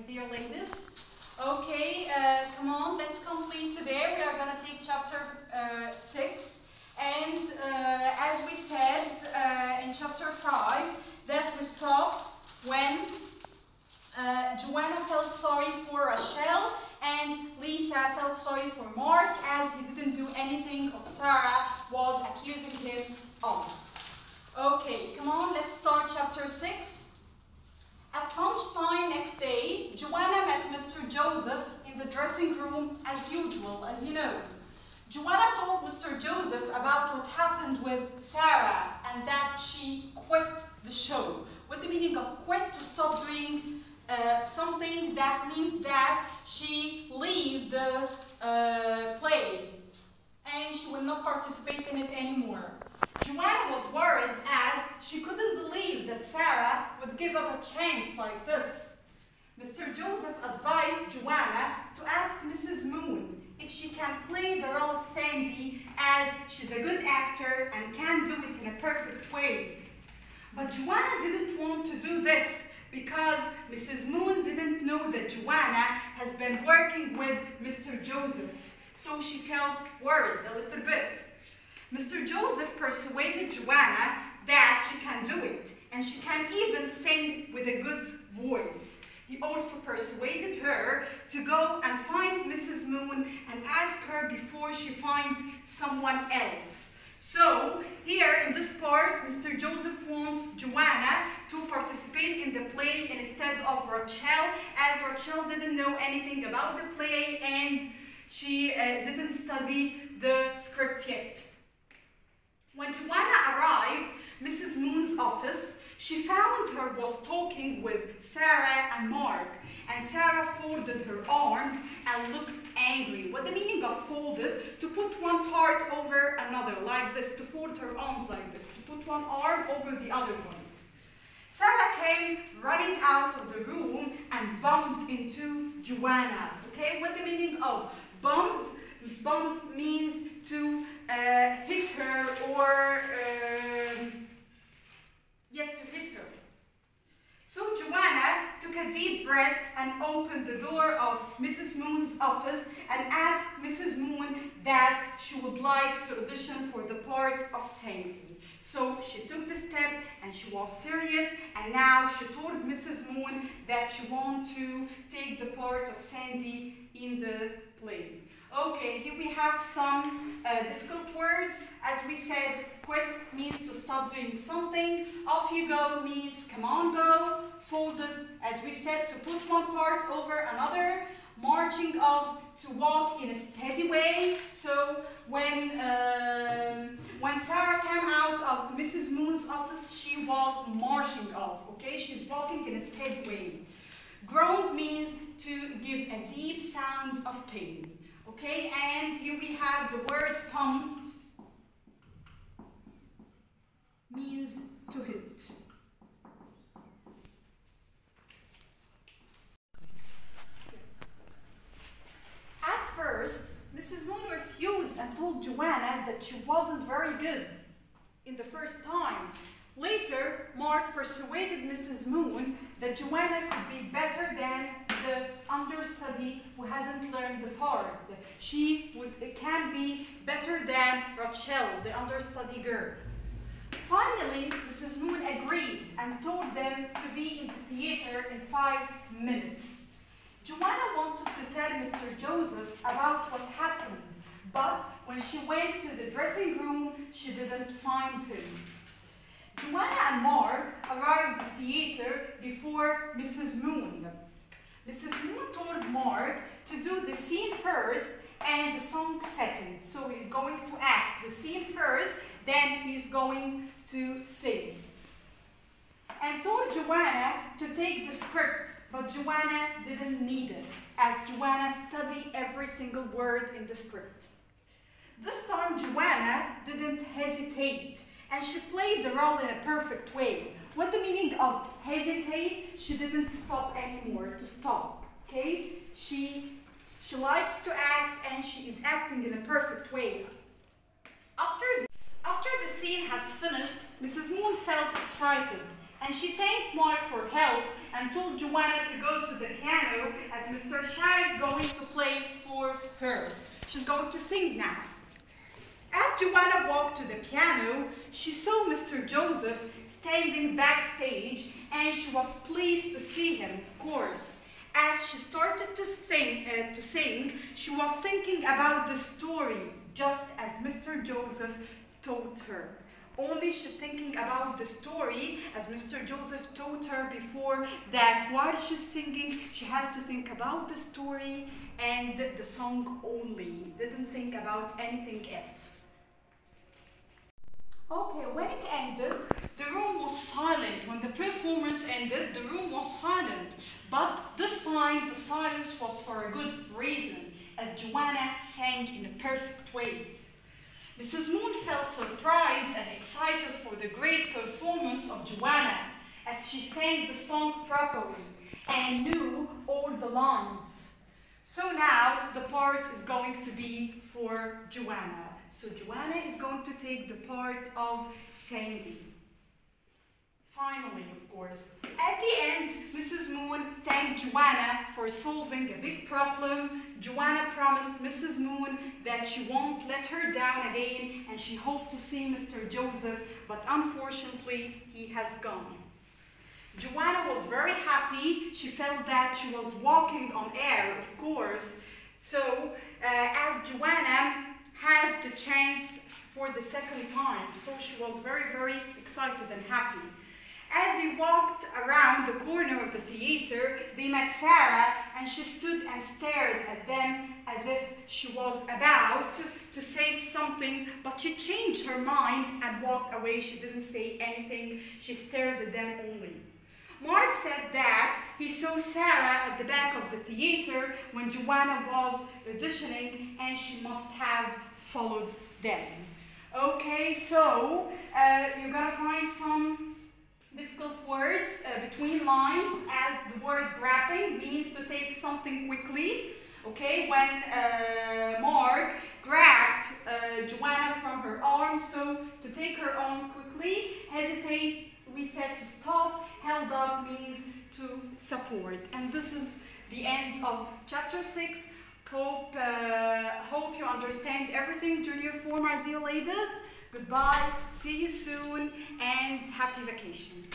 dear ladies. Okay, come on, let's complete today. We are going to take chapter 6. And as we said in chapter 5, that we stopped when Joanna felt sorry for Rachel and Lisa felt sorry for Mark as he didn't do anything of Sarah was accusing him of. Okay, come on, let's start chapter 6. At lunchtime next day, Joanna met Mr. Joseph in the dressing room as usual, as you know. Joanna told Mr. Joseph about what happened with Sarah and that she quit the show. What the meaning of quit? To stop doing something. That means that she leave the play and she will not participate in it anymore. Joanna was worried as she couldn't believe that Sarah would give up a chance like this. Mr. Joseph advised Joanna to ask Mrs. Moon if she can play the role of Sandy as she's a good actor and can do it in a perfect way. But Joanna didn't want to do this because Mrs. Moon didn't know that Joanna has been working with Mr. Joseph, so she felt worried a little bit. Mr. Joseph persuaded Joanna that she can do it, and she can even sing with a good voice. He also persuaded her to go and find Mrs. Moon and ask her before she finds someone else. So, here in this part, Mr. Joseph wants Joanna to participate in the play instead of Rachel, as Rachel didn't know anything about the play and she didn't study the script yet. When Joanna arrived at Mrs. Moon's office, she found her was talking with Sarah and Mark, and Sarah folded her arms and looked angry. What the meaning of folded? To put one part over another, like this, to fold her arms like this, to put one arm over the other one. Sarah came running out of the room and bumped into Joanna. Okay, what the meaning of bumped? Bumped means to hit her or yes, to hit her. So Joanna took a deep breath and opened the door of Mrs. Moon's office and asked Mrs. Moon that she would like to audition for the part of Sandy. So she took the step and she was serious, and now she told Mrs. Moon that she wants to take the part of Sandy in the play. Okay, here we have some difficult words. As we said, quit means to stop doing something. Off you go means come on, go. Folded, as we said, to put one part over another. Marching off, to walk in a steady way. So when Sarah came out of Mrs. Moon's office, she was marching off. Okay, she's walking in a steady way. Groan means to give a deep sound of pain. Okay, and here we have the word pumped, means to hit. At first, Mrs. Moon refused and told Joanna that she wasn't very good in the first time. Later, Mark persuaded Mrs. Moon that Joanna could be better than the understudy who hasn't learned the part. She can be better than Rachel, the understudy girl. Finally, Mrs. Moon agreed and told them to be in the theater in 5 minutes. Joanna wanted to tell Mr. Joseph about what happened, but when she went to the dressing room, she didn't find him. Joanna and Mark arrived at the theater before Mrs. Moon. Mrs. Moon told Mark to do the scene first and the song second. So he's going to act the scene first, then he's going to sing. And told Joanna to take the script, but Joanna didn't need it, as Joanna studied every single word in the script. This time Joanna didn't hesitate, and she played the role in a perfect way. What the meaning of hesitate? She didn't stop anymore, to stop, okay? She likes to act, and she is acting in a perfect way. After the scene has finished, Mrs. Moon felt excited, And she thanked Mark for help and told Joanna to go to the piano as Mr. Shah is going to play for her. She's going to sing now. As Joanna walked to the piano, she saw Mr. Joseph standing backstage, and she was pleased to see him, of course. As she started to sing, she was thinking about the story, just as Mr. Joseph taught her. Only she's thinking about the story as Mr. Joseph taught her before, that while she's singing, she has to think about the story and the song only. Didn't think about anything else. Okay, when it ended, the room was silent. When the performance ended, the room was silent. But this time, the silence was for a good reason, as Joanna sang in a perfect way. Mrs. Moon felt surprised and excited for the great performance of Joanna, as she sang the song properly and knew all the lines. So now the part is going to be for Joanna. So Joanna is going to take the part of Sandy. Finally, of course, at the end, Mrs. Moon thanked Joanna for solving a big problem. Joanna promised Mrs. Moon that she won't let her down again, and she hoped to see Mr. Joseph, but unfortunately, he has gone. Joanna was very happy. She felt that she was walking on air, of course. So, as Joanna has the chance for the second time, so she was very, very excited and happy. As they walked around the corner of the theater, they met Sarah, and she stood and stared at them as if she was about to say something, but she changed her mind and walked away. She didn't say anything. She stared at them only. Mark said that he saw Sarah at the back of the theater when Joanna was auditioning, and she must have followed them. Okay, so you're gonna find some difficult words between lines, as the word grabbing means to take something quickly. Okay, when Mark grabbed Joanna from her arms, so to take her arm quickly. Hesitate, we said to stop. Held up means to support. And this is the end of chapter 6. Hope you understand everything, Junior 4, my dear ladies. Goodbye, see you soon, and happy vacation.